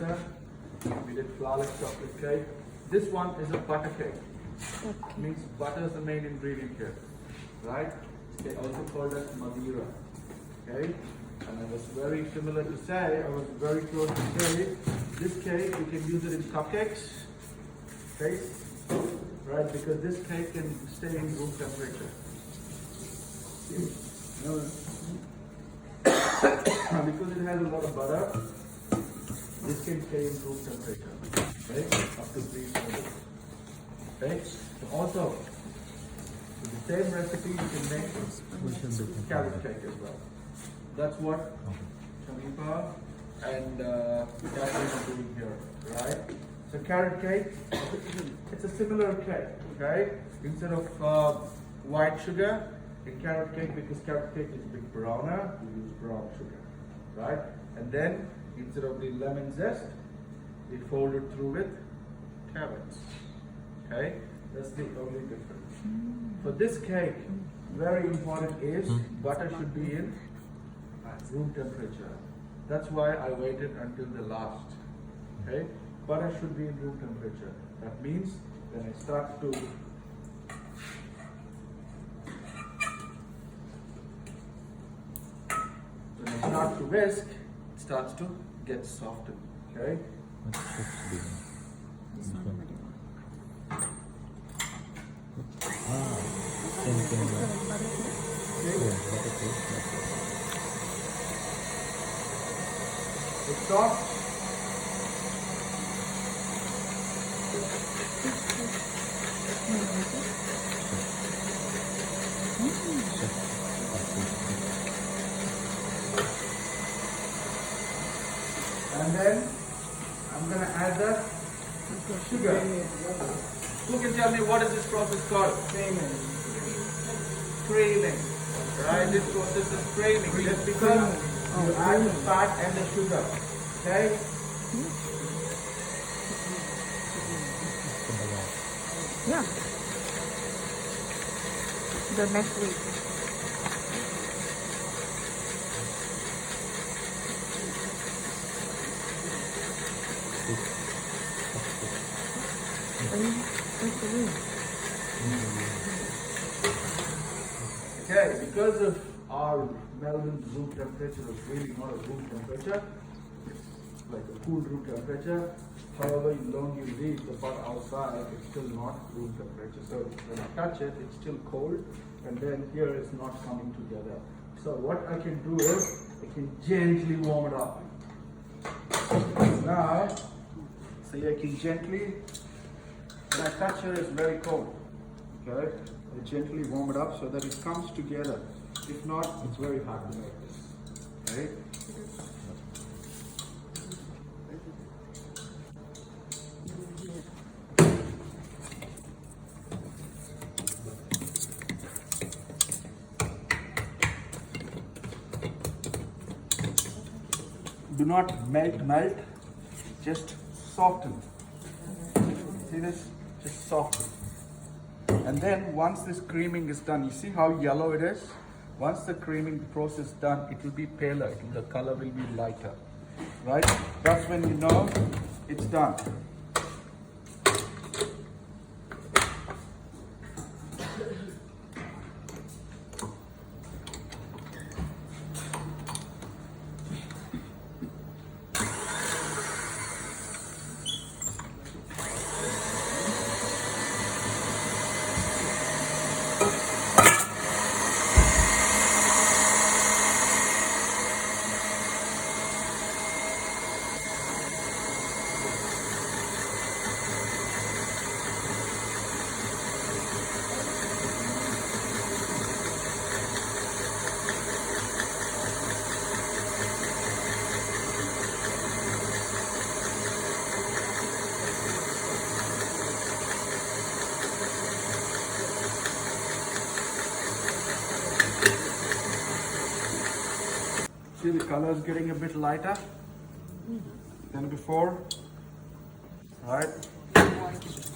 We did flawless chocolate cake. This one is a butter cake. Okay. Means butter is the main ingredient here, right? They also called it Madeira. Okay? And I was very similar to say, I was very close to say, this cake you can use it in cupcakes. Okay? Right? Because this cake can stay in room temperature. Because it has a lot of butter, this can stay in room temperature. Okay? Up to 3 minutes. Okay? So also, with the same recipe you can make carrot cake as well. That's what Shanifa and Catherine are doing here, right? So carrot cake, it's a similar cake, okay? Instead of white sugar in carrot cake, because carrot cake is a bit browner, we use brown sugar, right? And then instead of the lemon zest, we fold it through with carrots, okay? That's the only difference. For this cake, very important is butter should be in room temperature. That's why I waited until the last. Okay, butter should be in room temperature. That means when I start to whisk, it starts to get softened. Okay. It's soft. And then I'm going to add the sugar. Who can tell me what is this process called? Creaming. Right? This process is creaming. Just because you add the fat and the sugar. Okay? Yeah. The next week. Okay, because of our Melbourne room temperature is really not a room temperature, it's like a cool room temperature. However long you leave the butter outside, it's still not room temperature. So when I touch it, it's still cold, and then here it's not coming together. So what I can do is, I can gently warm it up. Now, see, I can gently, when I touch it, it's very cold. Okay, I gently warm it up so that it comes together. If not, it's very hard to make this. Okay. Do not melt, just soften. See this? Just soften. And then once this creaming is done, you see how yellow it is? Once the creaming process is done, it will be paler, the color will be lighter, right? That's when you know it's done. See, the color is getting a bit lighter than before, right?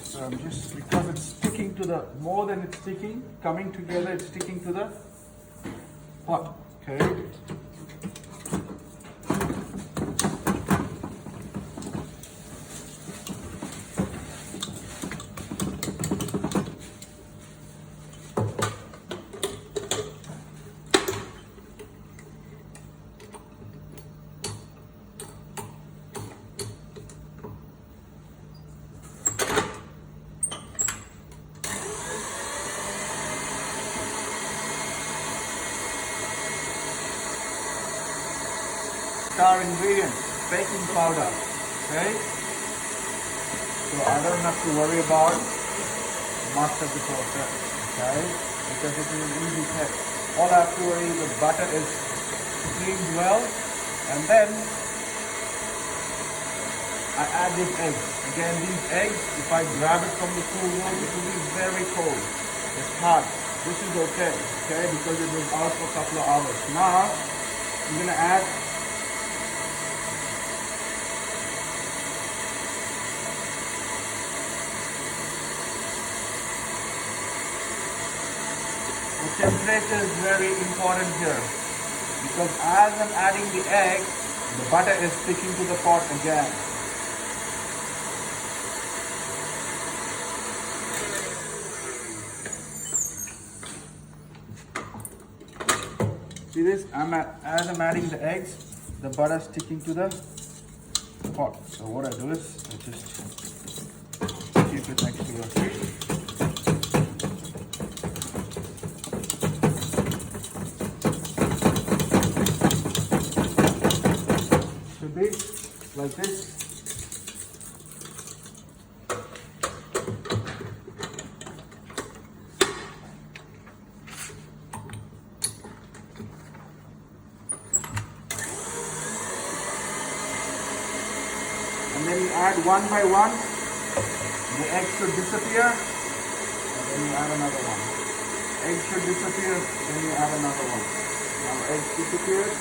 So I'm just, because it's sticking to the, more than it's sticking, coming together, it's sticking to the pot, okay? our ingredient, baking powder. Okay? So I don't have to worry about much of the process. Okay? Because it is an easy test. All I have to worry is the butter is creamed well, and then I add these eggs. Again, these eggs, if I grab it from the cool room, it will be very cold. It's hot. This is okay, because it was out for a couple of hours. Now, I'm gonna add the temperature is very important here, because as I'm adding the egg, the butter is sticking to the pot again. See this? As I'm adding the eggs, the butter is sticking to the pot. So what I do is I just keep it next to your feet. Should be like this. And then you add one by one, the egg should disappear, and then you add another one. Egg should disappear, then you add another one. Now egg disappeared.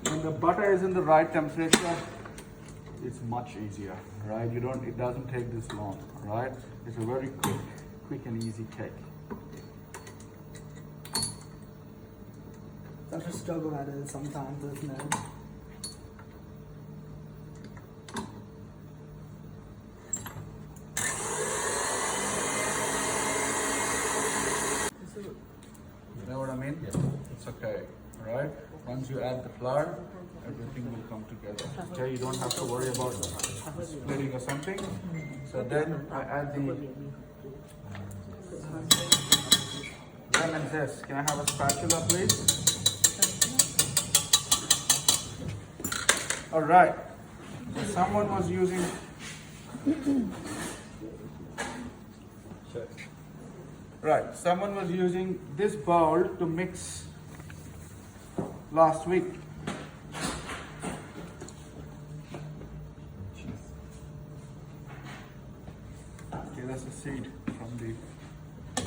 When the butter is in the right temperature, it's much easier, right? It doesn't take this long, right? It's a very quick and easy cake. Such a struggle that is sometimes, isn't it? You know what I mean? It's okay, right? Once you add the flour, everything will come together. Okay, you don't have to worry about splitting or something. So then I add the lemon zest. Can I have a spatula, please? All right. So someone was using. Right. Someone was using this bowl to mix last week. Okay, that's the seed from the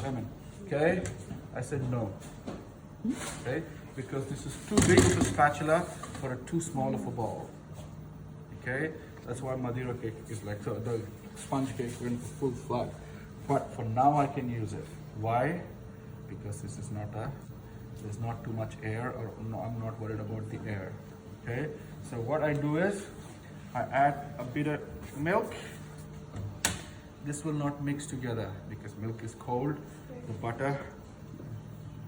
lemon. Okay, I said no. Okay, because this is too big of a spatula for a too small of a bowl. Okay, that's why Madeira cake is like so. The sponge cake went full flat. But for now I can use it. Why? Because this is not there's not too much air, or no, I'm not worried about the air. Okay, so what I do is I add a bit of milk. This will not mix together because milk is cold. The butter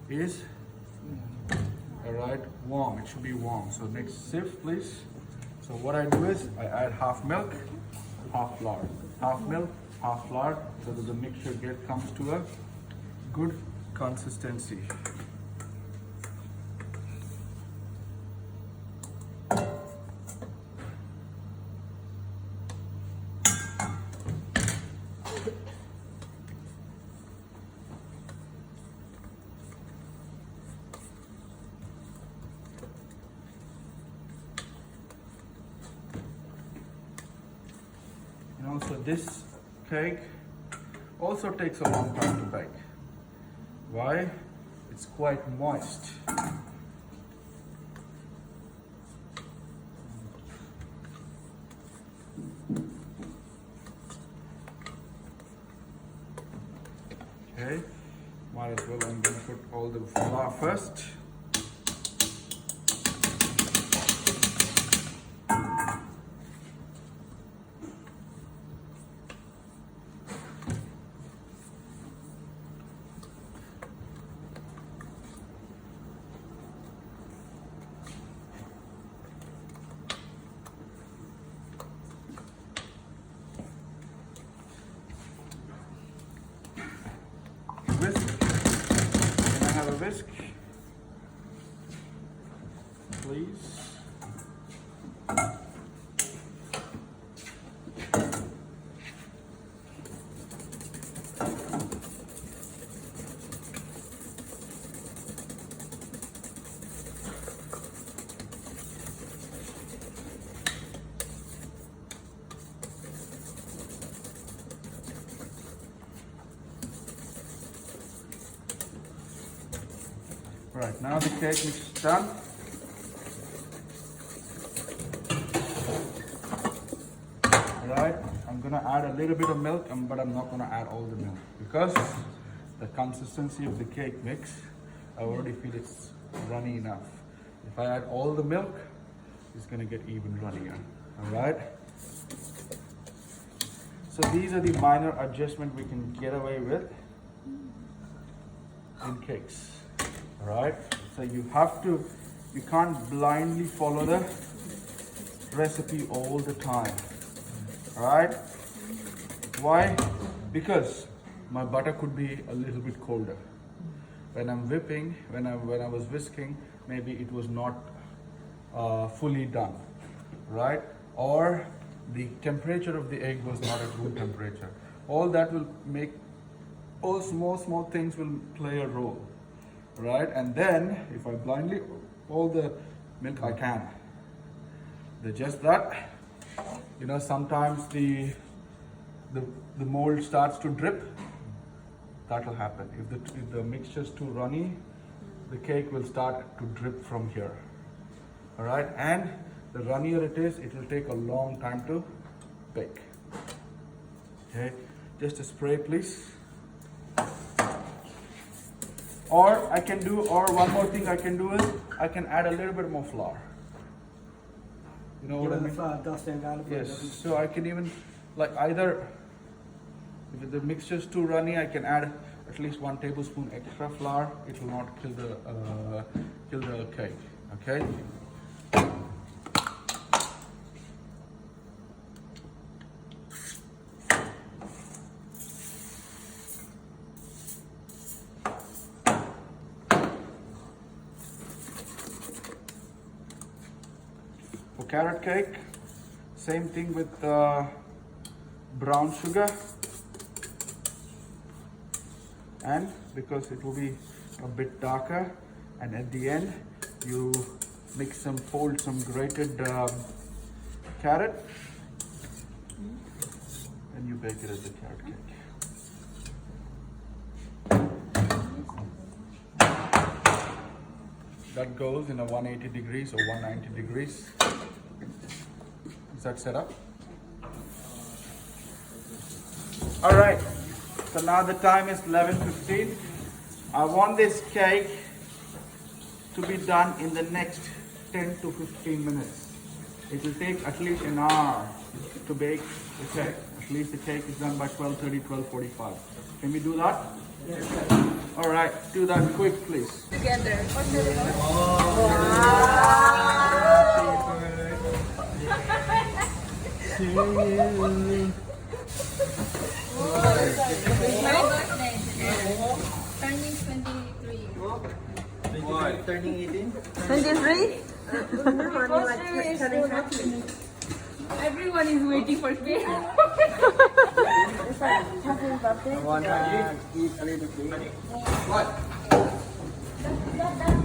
is alright warm. It should be warm. So next sieve, please. So what I do is I add half milk, half flour, half milk, half flour, so that the mixture comes to a good consistency. this cake also takes a long time to bake. Why? It's quite moist. Okay, might as well, I'm going to put all the flour first. Whisk. Can I have a whisk? Please. Right, now the cake mix is done. Right, I'm gonna add a little bit of milk, but I'm not gonna add all the milk because the consistency of the cake mix, I already feel it's runny enough. If I add all the milk, it's gonna get even runnier. Alright? So these are the minor adjustments we can get away with in cakes. Alright, so you can't blindly follow the recipe all the time. Alright, why? Because my butter could be a little bit colder. When I'm whipping, when I was whisking, maybe it was not fully done, right? Or the temperature of the egg was not at room temperature. All that will make, all small things will play a role. Right, and then if I blindly all the milk, I can. Just that, you know, sometimes the mold starts to drip. That will happen. If the mixture is too runny, the cake will start to drip from here. All right, and the runnier it is, it will take a long time to bake. Okay, just a spray, please. Or one more thing I can do is, I can add a little bit more flour. You know what I mean? Flour dust and add it. Yes, so I can even, like either, if the mixture is too runny, I can add at least 1 tablespoon extra flour. It will not kill the cake, okay? For carrot cake, same thing with brown sugar, and because it will be a bit darker, and at the end you fold some grated carrot, and you bake it as a carrot cake. That goes in a 180 degrees or 190 degrees. Is that set up? All right, so now the time is 11:15. I want this cake to be done in the next 10 to 15 minutes. It will take at least an hour to bake the cake. At least the cake is done by 12:30, 12:45. Can we do that? Yes. All right, do that quick, please. Together. Turning 23. Turning 18? 23? Everyone is waiting for cake. I want to eat a little bit. That